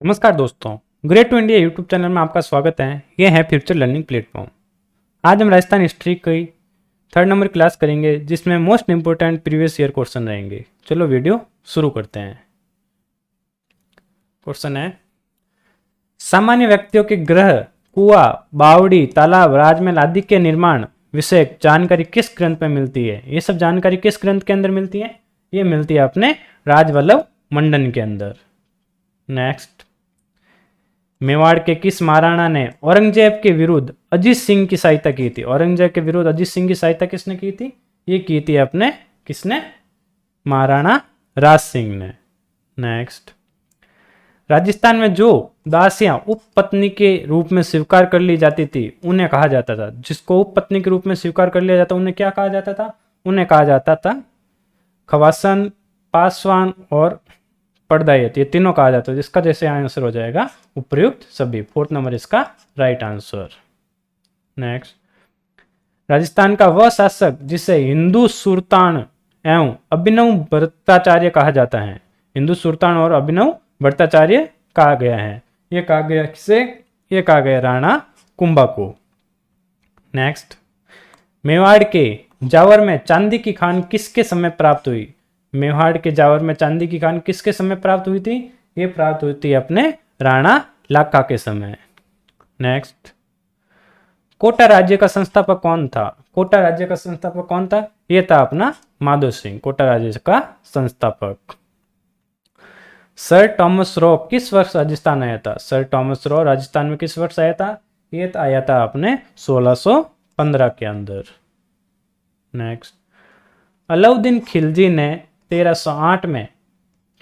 नमस्कार दोस्तों, great to India YouTube channel में आपका स्वागत है। ये है फ्यूचर लर्निंग प्लेटफॉर्म। आज हम राजस्थान हिस्ट्री की 3rd नंबर क्लास करेंगे, जिसमें most important previous year question रहेंगे। चलो वीडियो शुरू करते हैं। क्वेश्चन है, सामान्य व्यक्तियों के गृह, कुआं, बावड़ी, तालाब, राजमहल आदि के निर्माण विषयक जानकारी किस ग्रंथ में मिलती है? ये सब जानकारी किस ग्रंथ के अंदर मिलती है? ये मिलती है अपने राजवल्लभ मंडन के अंदर। नेक्स्ट, मेवाड़ के किस महाराणा ने औरंगजेब के विरुद्ध अजीत सिंह की सहायता की थी? औरंगजेब के विरुद्ध अजीत सिंह की सहायता किसने की थी? ये की थी अपने किसने? महाराणा राज सिंह ने। नेक्स्ट, राजस्थान में जो दासियां उपपत्नी के रूप में स्वीकार कर ली जाती थी उन्हें कहा जाता था। जिसको उपपत्नी के रूप में स्वीकार कर लिया जाता उन्हें क्या कहा जाता था? उन्हें कहा जाता था खवासन, पासवान और पड़दायत। ये तीनों कहा जाता है, जिसका जैसे आंसर हो जाएगा उपयुक्त सभी। 4th नंबर इसका राइट आंसर। नेक्स्ट, राजस्थान का वह शासक जिसे हिंदू सुल्तान एवं अभिनव भट्टाचार्य कहा जाता है। हिंदू सुल्तान और अभिनव भट्टाचार्य कहा गया है। ये कहा गया किसे? ये कहा गया राणा कुंभा को। नेक्स्ट, मेवाड़ के जावर में चांदी की खान किसके समय प्राप्त हुई? मेवाड़ के जावर में चांदी की खान किसके समय प्राप्त हुई थी? ये प्राप्त हुई थी अपने राणा लाखा के समय। नेक्स्ट, कोटा राज्य का संस्थापक कौन था? कोटा राज्य का संस्थापक कौन था? ये था अपना माधो सिंह, कोटा राज्य का संस्थापक। सर थॉमस रो किस वर्ष राजस्थान आया था? सर थॉमस रो राजस्थान में किस वर्ष आया था? ये आया था अपने 1615 के अंदर। नेक्स्ट, अलाउद्दीन खिलजी ने 1308 में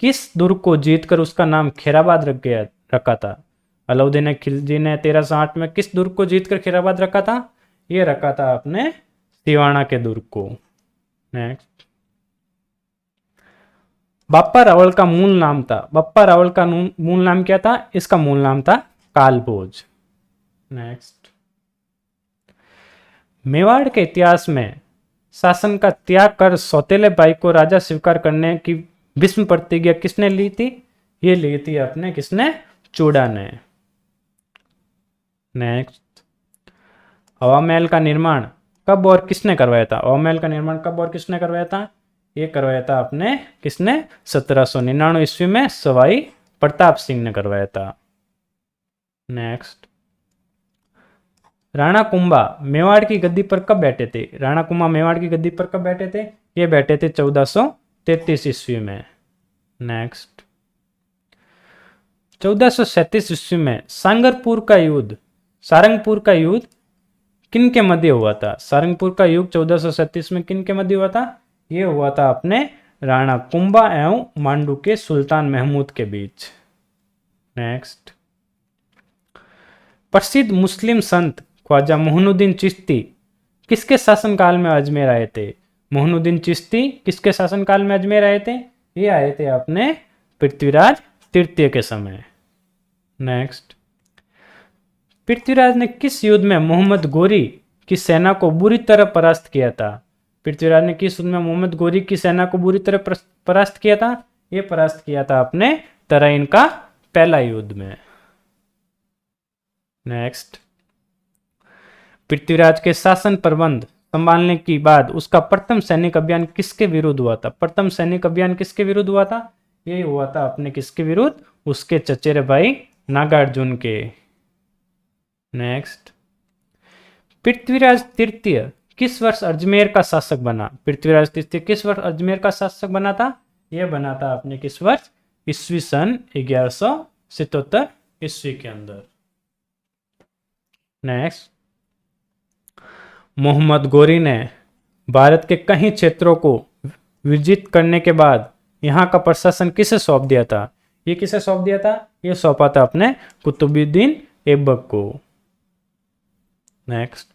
किस दुर्ग को जीतकर उसका नाम खैराबाद रखा था? अलाउद्दीन खिलजी ने 1308 में किस दुर्ग को जीतकर खैराबाद रखा था? ये रखा था अपने सिवाना के दुर्ग को। नेक्स्ट, बाप्पा रावल का मूल नाम था। बाप्पा रावल का मूल नाम क्या था? इसका मूल नाम था कालभोज। नेक्स्ट, मेवाड़ के इतिहास में शासन का त्याग कर सौतेले भाई को राजा स्वीकार करने की भीष्म प्रतिज्ञा किसने ली थी? ये ली थी अपने किसने? चूड़ा ने। नेक्स्ट, हवा महल का निर्माण कब और किसने करवाया था? हवा महल का निर्माण कब और किसने करवाया था? ये करवाया था अपने किसने? 1799 ईस्वी में सवाई प्रताप सिंह ने करवाया था। नेक्स्ट, राणा कुंभा मेवाड़ की गद्दी पर कब बैठे थे? राणा कुंभा मेवाड़ की गद्दी पर कब बैठे थे? ये बैठे थे 1433 ईस्वी में। नेक्स्ट, 1437 ईस्वी में सारंगपुर का युद्ध किन के मध्य हुआ था? सारंगपुर का युद्ध 1437 में किन के मध्य हुआ था? ये हुआ था अपने राणा कुंभा एवं मांडू के सुल्तान महमूद के बीच। नेक्स्ट, प्रसिद्ध मुस्लिम संत ख्वाजा मोइनुद्दीन चिश्ती किसके शासनकाल में अजमेर आए थे? मोइनुद्दीन चिश्ती किसके शासनकाल में अजमेर आए थे? ये आए थे अपने पृथ्वीराज तृतीय के समय। नेक्स्ट, पृथ्वीराज ने किस युद्ध में मोहम्मद गोरी की सेना को बुरी तरह परास्त किया था? पृथ्वीराज ने किस युद्ध में मोहम्मद गोरी की सेना को बुरी तरह परास्त किया था? ये परास्त किया था अपने तराइन का पहला युद्ध में। नेक्स्ट, पृथ्वीराज के शासन प्रबंध संभालने के बाद उसका प्रथम सैनिक अभियान किसके विरुद्ध हुआ था? प्रथम सैनिक अभियान किसके विरुद्ध हुआ था? ये हुआ था अपने किसके विरुद्ध? उसके चचेरे भाई नागार्जुन के। नेक्स्ट, पृथ्वीराज तृतीय किस वर्ष अजमेर का शासक बना? पृथ्वीराज तृतीय किस वर्ष अजमेर का शासक बना था? यह बना था अपने किस वर्ष? ईस्वी सन 1177 ईस्वी के अंदर। नेक्स्ट, मोहम्मद गोरी ने भारत के कई क्षेत्रों को विजित करने के बाद यहाँ का प्रशासन किसे सौंप दिया था? ये किसे सौंप दिया था? ये सौंपा था अपने कुतुबुद्दीन ऐबक को। नेक्स्ट,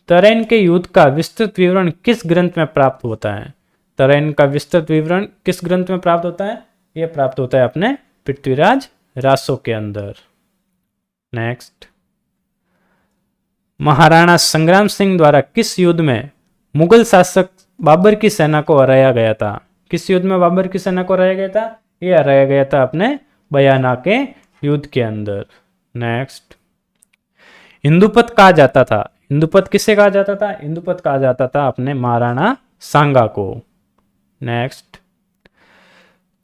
तराइन के युद्ध का विस्तृत विवरण किस ग्रंथ में प्राप्त होता है? तराइन का विस्तृत विवरण किस ग्रंथ में प्राप्त होता है? यह प्राप्त होता है अपने पृथ्वीराज रासो के अंदर। नेक्स्ट, महाराणा संग्राम सिंह द्वारा किस युद्ध में मुगल शासक बाबर की सेना को हराया गया था? किस युद्ध में बाबर की सेना को हराया गया था? ये हराया गया था अपने बयाना के युद्ध के अंदर। नेक्स्ट, इंदुपत कहा जाता था, इंदुपत किसे कहा जाता था? इंदुपत कहा जाता था अपने महाराणा सांगा को। नेक्स्ट,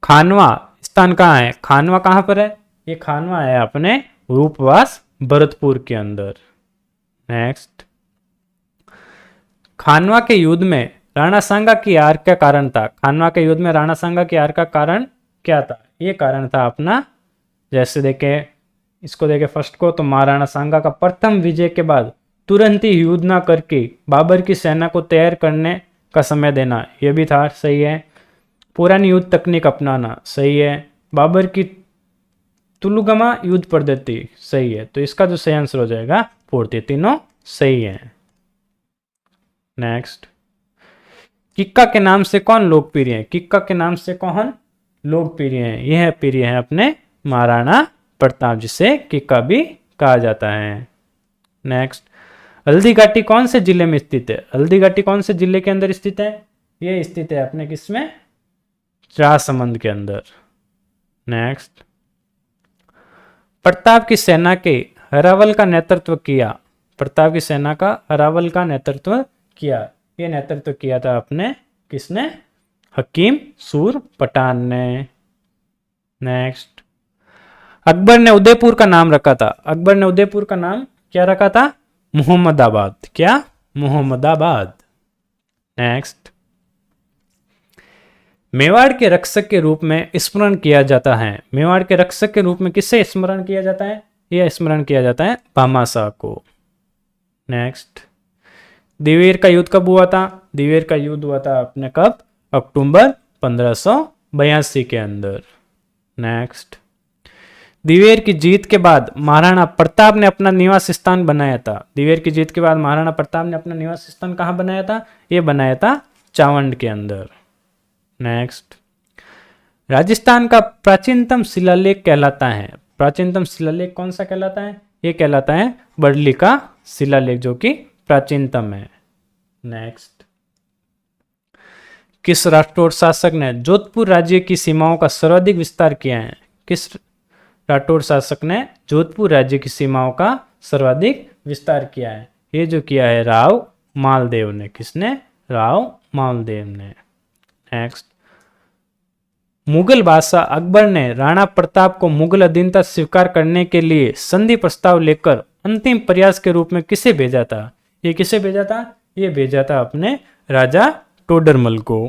खानवा स्थान कहाँ है? खानवा कहाँ पर है? ये खानवा है अपने रूपवास भरतपुर के अंदर। नेक्स्ट, खानवा के युद्ध में राणा सांगा की हार क्या कारण था? खानवा के युद्ध में राणा सांगा की हार का कारण क्या था? ये कारण था अपना, जैसे देखे इसको देखे फर्स्ट को, तो महाराणा सांगा का प्रथम विजय के बाद तुरंत ही युद्ध ना करके बाबर की सेना को तैयार करने का समय देना, यह भी था, सही है। पुरानी युद्ध तकनीक अपनाना, सही है। बाबर की तुलुगमा युद्ध पद्धति, सही है। तो इसका जो सही आंसर हो जाएगा फोर्थ, ये तीनों सही है। नेक्स्ट, किक्का के नाम से कौन लोकप्रिय है? किक्का के नाम से कौन लोकप्रिय है? यह प्रिय है अपने महाराणा प्रताप, जिसे किक्का भी कहा जाता है। नेक्स्ट, हल्दी घाटी कौन से जिले में स्थित है? हल्दी घाटी कौन से जिले के अंदर स्थित है? यह स्थित है अपने किसमें? राजसमंद के अंदर। नेक्स्ट, प्रताप की सेना के हरावल का नेतृत्व किया, प्रताप की सेना का हरावल का नेतृत्व किया, ये नेतृत्व किया था अपने किसने? हकीम सूर पठान ने। नेक्स्ट, अकबर ने उदयपुर का नाम रखा था, अकबर ने उदयपुर का नाम क्या रखा था? मोहम्मदाबाद। क्या? मोहम्मदाबाद। नेक्स्ट, मेवाड़ के रक्षक के रूप में स्मरण किया जाता है, मेवाड़ के रक्षक के रूप में किससे स्मरण किया जाता है? यह स्मरण किया जाता है भामाशाह को। नेक्स्ट, दिवेर का युद्ध कब हुआ था? दिवेर का युद्ध हुआ था अपने कब? अक्टूबर 1582 के अंदर। नेक्स्ट, दिवेर की जीत के बाद महाराणा प्रताप ने अपना निवास स्थान बनाया था, दिवेर की जीत के बाद महाराणा प्रताप ने अपना निवास स्थान कहाँ बनाया था? ये बनाया था चावंड के अंदर। नेक्स्ट, राजस्थान का प्राचीनतम शिलालेख कहलाता है, प्राचीनतम शिलालेख कौन सा कहलाता है? ये कहलाता है बर्ली का शिलालेख, जो कि प्राचीनतम है। नेक्स्ट, किस राठौड़ शासक ने जोधपुर राज्य की सीमाओं का सर्वाधिक विस्तार किया है? किस राठौड़ शासक ने जोधपुर राज्य की सीमाओं का सर्वाधिक विस्तार किया है? ये जो किया है राव मालदेव ने। किसने? राव मालदेव ने। नेक्स्ट, मुगल बादशाह अकबर ने राणा प्रताप को मुगल अधीनता स्वीकार करने के लिए संधि प्रस्ताव लेकर अंतिम प्रयास के रूप में किसे भेजा था? ये किसे भेजा था? ये भेजा था अपने राजा टोडरमल को।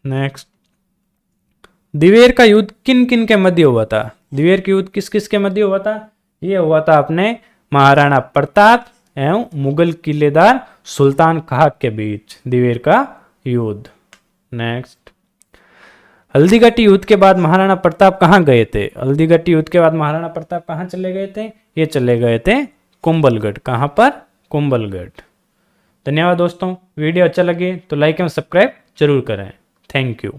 नेक्स्ट, दिवेर का युद्ध किन किन के मध्य हुआ था? दिवेर का युद्ध किस किस के मध्य हुआ था? ये हुआ था अपने महाराणा प्रताप एवं मुगल किलेदार सुल्तान खाक के बीच दिवेर का युद्ध। नेक्स्ट, हल्दीघाटी युद्ध के बाद महाराणा प्रताप कहाँ गए थे? हल्दीघाटी युद्ध के बाद महाराणा प्रताप कहाँ चले गए थे? ये चले गए थे कुंभलगढ़। कहाँ पर? कुंभलगढ़। धन्यवाद दोस्तों, वीडियो अच्छा लगे तो लाइक एवं सब्सक्राइब जरूर करें। Thank you.